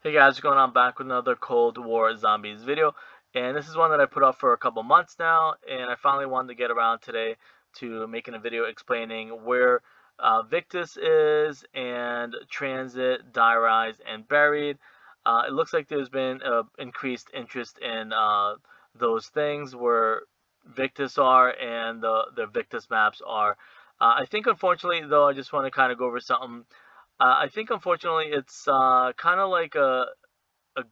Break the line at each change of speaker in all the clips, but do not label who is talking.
Hey guys, what's going on? Back with another Cold War Zombies video, and this is one that I put off for a couple months now, and I finally wanted to get around today to making a video explaining where Victis is and Transit, Die Rise, and Buried. It looks like there's been increased interest in those things where Victis are and the Victis maps are. I think unfortunately though, I just want to kind of go over something. I think unfortunately it's kind of like a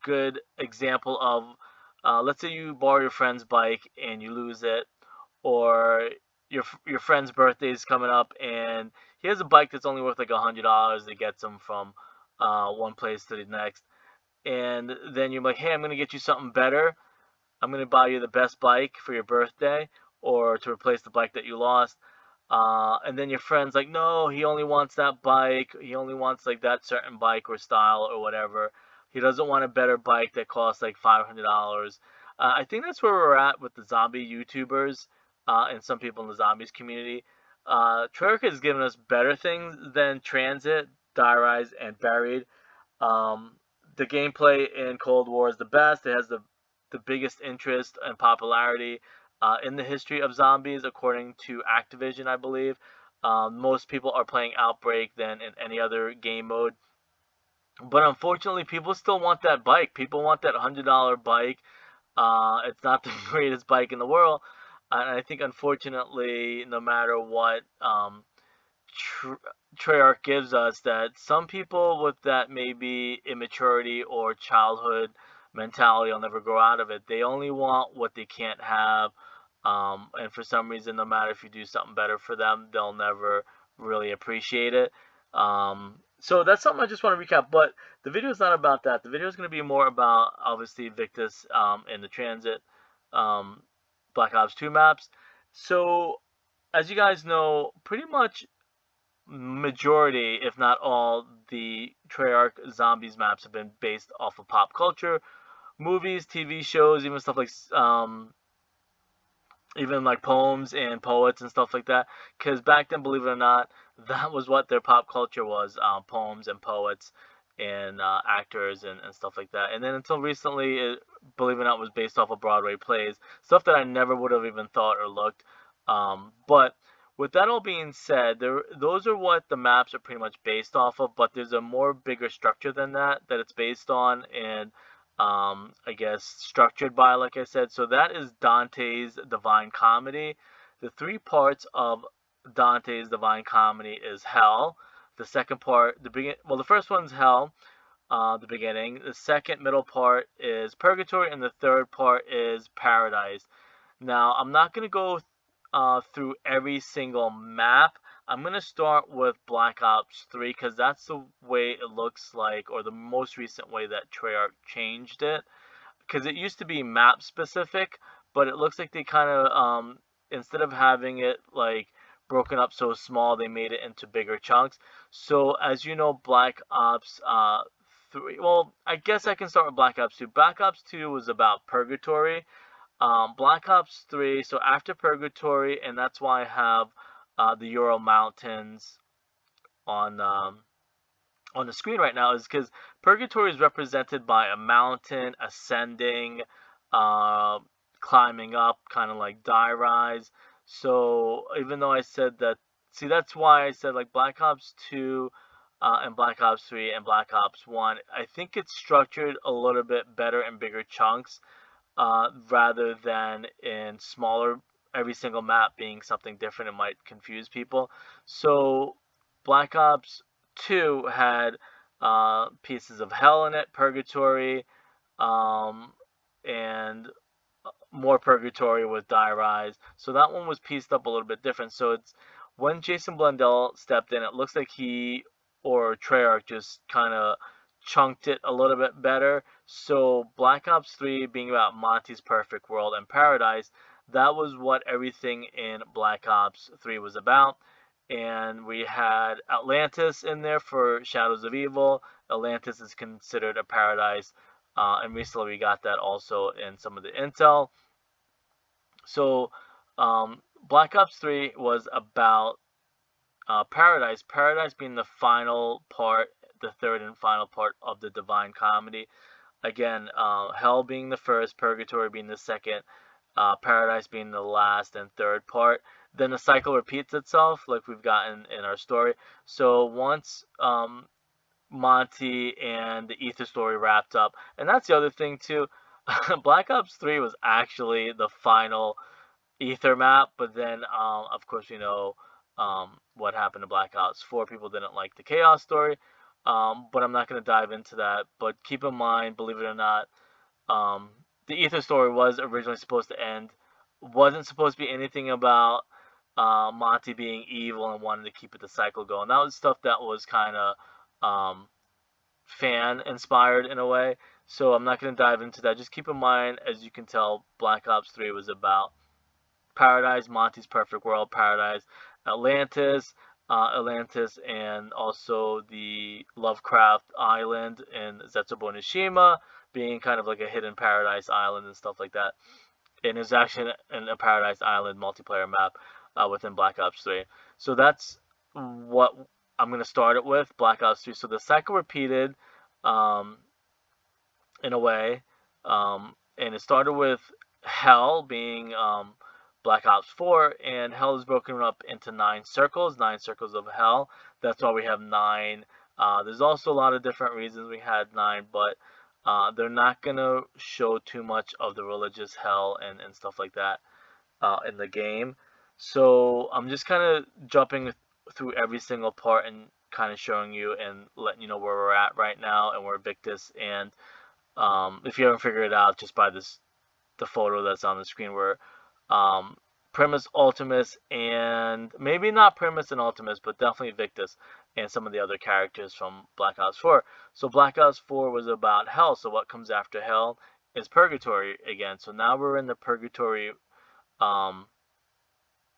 good example of let's say you borrow your friend's bike and you lose it, or your friend's birthday is coming up and he has a bike that's only worth like $100 that gets him from one place to the next, and then you're like, hey, I'm gonna get you something better. I'm gonna buy you the best bike for your birthday, or to replace the bike that you lost. And then your friend's like, no, he only wants that bike. He only wants like that certain bike or style or whatever. He doesn't want a better bike that costs like $500. I think that's where we're at with the zombie YouTubers and some people in the zombies community. Treyarch has given us better things than Transit, Die Rise, and Buried. Um, the gameplay in Cold War is the best. It has the biggest interest and popularity in the history of zombies, according to Activision, I believe. Most people are playing Outbreak than in any other game mode. But unfortunately, people still want that bike. People want that $100 bike. It's not the greatest bike in the world. And I think, unfortunately, no matter what Treyarch gives us, that some people with that maybe immaturity or childhood mentality will never grow out of it. They only want what they can't have. And for some reason, no matter if you do something better for them, they'll never really appreciate it. So that's something I just want to recap. But the video is not about that. The video is going to be more about, obviously, Victis and the Transit Black Ops 2 maps. So, as you guys know, pretty much majority, if not all, the Treyarch Zombies maps have been based off of pop culture, movies, TV shows, even stuff like even like poems and poets and stuff like that. Because back then, believe it or not, that was what their pop culture was: poems and poets and actors and stuff like that. And then until recently, believe it or not, was based off of Broadway plays, stuff that I never would have even thought or looked. But with that all being said, those are what the maps are pretty much based off of. But there's a more bigger structure than that it's based on, and I guess structured by, like I said. So that is Dante's Divine Comedy. The three parts of Dante's Divine Comedy is Hell. The second part, the first one's Hell, the beginning. The second middle part is Purgatory, and the third part is Paradise. Now, I'm not gonna go through every single map. I'm going to start with Black Ops 3 because that's the way it looks like, or the most recent way that Treyarch changed it. Because it used to be map specific, but it looks like they kind of, instead of having it like broken up so small, they made it into bigger chunks. So, as you know, Black Ops 3, well, I guess I can start with Black Ops 2. Black Ops 2 was about Purgatory. Black Ops 3, so after Purgatory, and that's why I have the Ural Mountains on the screen right now, is because Purgatory is represented by a mountain ascending, uh, climbing up, kind of like Die Rise. So even though I said that, see, that's why I said like Black Ops 2 and Black Ops 3 and Black Ops 1, I think it's structured a little bit better in bigger chunks rather than in smaller, every single map being something different. It might confuse people. So Black Ops 2 had pieces of Hell in it, Purgatory, and more Purgatory with Die Rise. So that one was pieced up a little bit different. So it's when Jason Blundell stepped in, it looks like he or Treyarch just kind of chunked it a little bit better. So Black Ops 3 being about Monty's perfect world and paradise, that was what everything in Black Ops 3 was about. And we had Atlantis in there for Shadows of Evil. Atlantis is considered a paradise, and recently we got that also in some of the intel. So Black Ops 3 was about Paradise. Paradise being the final part, the third and final part of the Divine Comedy. Again, hell being the first, purgatory being the second, paradise being the last and third part. Then the cycle repeats itself, like we've gotten in our story. So once Monty and the Aether story wrapped up, and that's the other thing too. Black Ops 3 was actually the final Aether map, but then of course we know what happened to Black Ops 4. People didn't like the Chaos story, but I'm not going to dive into that. But keep in mind, believe it or not, um, the Aether story was originally supposed to end. Wasn't supposed to be anything about Monty being evil and wanting to keep the cycle going. That was stuff that was kind of um, fan inspired in a way. So I'm not going to dive into that. Just keep in mind, as you can tell, Black Ops 3 was about Paradise, Monty's Perfect World, Paradise, Atlantis, Atlantis, and also the Lovecraft Island in Zetsubo Nishima, being kind of like a hidden paradise island and stuff like that. And it's actually a Paradise Island multiplayer map within Black Ops 3. So that's what I'm going to start it with, Black Ops 3. So the cycle repeated um, in a way, and it started with Hell being Black Ops 4, and Hell is broken up into 9 circles of Hell. That's why we have 9. There's also a lot of different reasons we had 9, but they're not going to show too much of the religious Hell and stuff like that in the game. So I'm just kind of jumping through every single part and kind of showing you and letting you know where we're at right now and where Victis and if you haven't figured it out just by the photo that's on the screen, where um, Primus, Ultimus, and maybe not Primus and Ultimus, but definitely Victis and some of the other characters from Black Ops 4. So Black Ops 4 was about Hell. So what comes after Hell is Purgatory again. So now we're in the Purgatory um,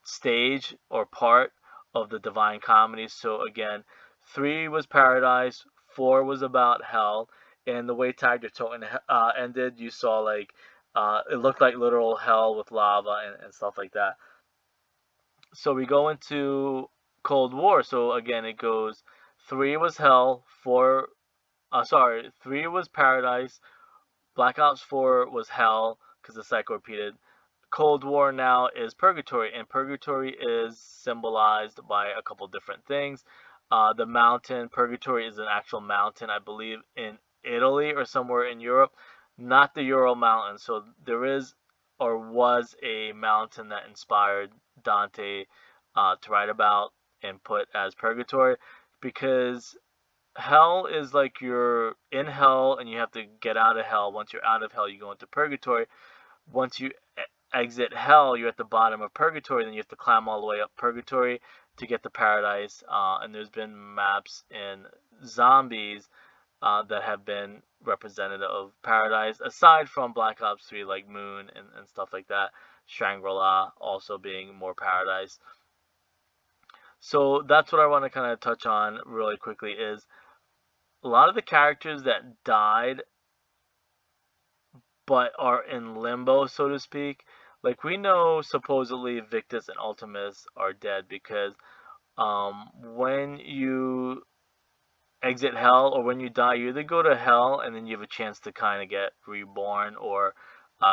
stage or part of the Divine Comedy. So again, 3 was Paradise, 4 was about Hell, and the way Tiger Totem ended, you saw like it looked like literal hell with lava and stuff like that. So we go into Cold War. So again, it goes 3 was Hell, 4 3 was Paradise, Black Ops 4 was Hell because the cycle repeated. Cold War now is Purgatory, and Purgatory is symbolized by a couple different things. The mountain, Purgatory is an actual mountain, I believe, in Italy or somewhere in Europe, not the Ural Mountain. So there is or was a mountain that inspired Dante to write about and put as Purgatory, because Hell is like you're in Hell and you have to get out of Hell. Once you're out of Hell, you go into Purgatory. Once you exit Hell, you're at the bottom of Purgatory. Then you have to climb all the way up Purgatory to get to Paradise. And there's been maps in Zombies that have been representative of Paradise, aside from Black Ops 3, like Moon and stuff like that. Shangri-La also being more Paradise. So that's what I want to kind of touch on really quickly is a lot of the characters that died but are in limbo, so to speak. Like we know supposedly Victis and Ultimus are dead because when you exit Hell or when you die, you either go to Hell and then you have a chance to kind of get reborn, or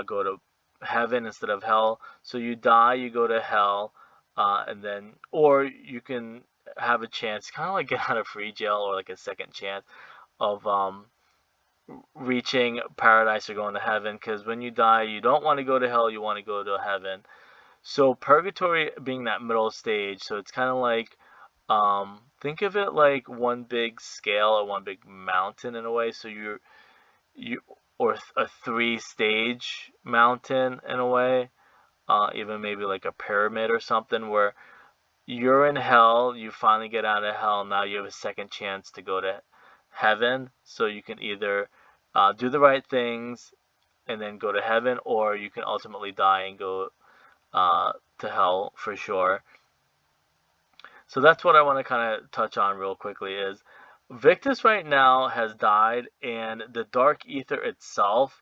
go to heaven instead of Hell. So you die, you go to Hell, and then, or you can have a chance, kind of like get out of free jail or like a second chance of reaching Paradise or going to heaven. Because when you die, you don't want to go to Hell, you want to go to heaven. So Purgatory being that middle stage, so it's kind of like think of it like one big scale or one big mountain in a way. So you or a 3-stage mountain in a way, even maybe like a pyramid or something, where you're in Hell, you finally get out of Hell, now you have a second chance to go to heaven. So you can either do the right things and then go to heaven, or you can ultimately die and go to Hell for sure. So that's what I want to kind of touch on real quickly is Victis right now has died, and the Dark Aether itself,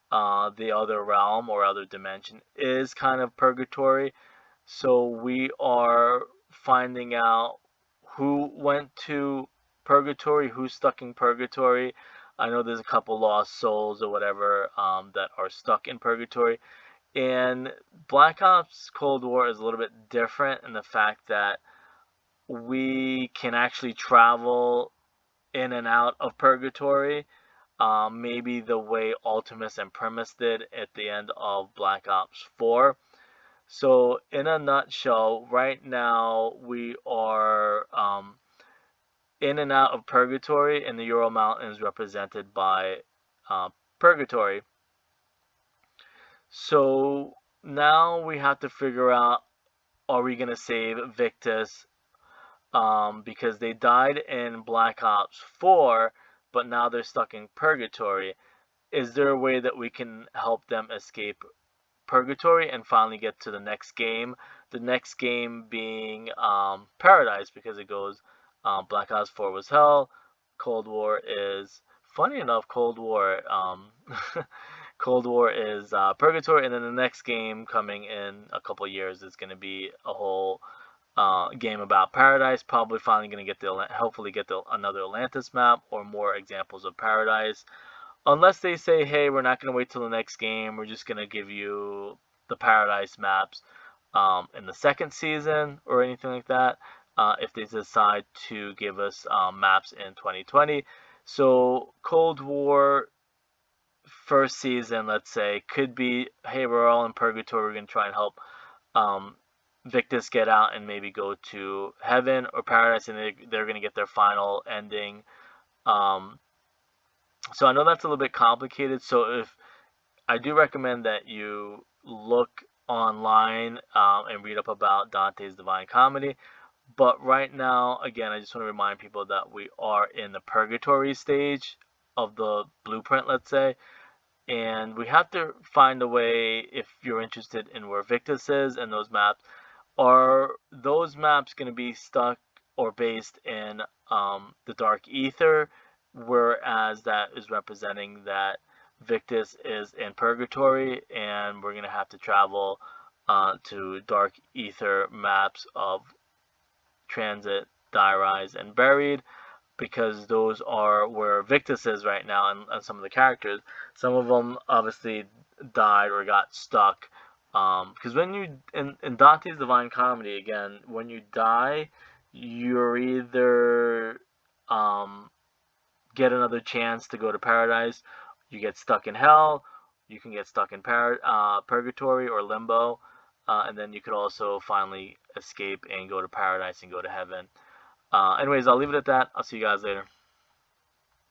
the other realm or other dimension, is kind of Purgatory. So we are finding out who went to purgatory, who's stuck in purgatory. I know there's a couple lost souls or whatever that are stuck in purgatory. And Black Ops Cold War is a little bit different in the fact that we can actually travel in and out of purgatory, maybe the way Ultimus and Primus did at the end of Black Ops 4. So, in a nutshell, right now we are in and out of purgatory, and the Ural Mountain is represented by purgatory. So now we have to figure out, are we going to save Victis because they died in Black Ops 4, but now they're stuck in purgatory. Is there a way that we can help them escape purgatory and finally get to the next game? The next game being Paradise, because it goes Black Ops 4 was hell, Cold War is, funny enough, Cold War Cold War is purgatory, and then the next game coming in a couple years is going to be a whole game about Paradise. Probably finally going to get hopefully get another Atlantis map or more examples of Paradise. Unless they say, hey, we're not going to wait till the next game, we're just going to give you the Paradise maps in the second season or anything like that. If they decide to give us maps in 2020. So Cold War first season, let's say, could be, hey, we're all in purgatory, we're going to try and help Victis get out and maybe go to heaven or paradise, and they're going to get their final ending. So I know that's a little bit complicated, so if I do recommend that you look online and read up about Dante's Divine Comedy. But right now, again, I just want to remind people that we are in the purgatory stage of the blueprint, let's say. And we have to find a way, if you're interested in where Victis is and those maps, are those maps going to be stuck or based in the Dark Aether, whereas that is representing that Victis is in purgatory, and we're going to have to travel to Dark Aether maps of Transit, Die Rise, and Buried, because those are where Victis is right now, and some of the characters. Some of them obviously died or got stuck. Because when you, in Dante's Divine Comedy, again, when you die, you're either get another chance to go to paradise, you get stuck in hell, you can get stuck in purgatory or limbo, and then you could also finally escape and go to paradise and go to heaven. Anyways, I'll leave it at that. I'll see you guys later.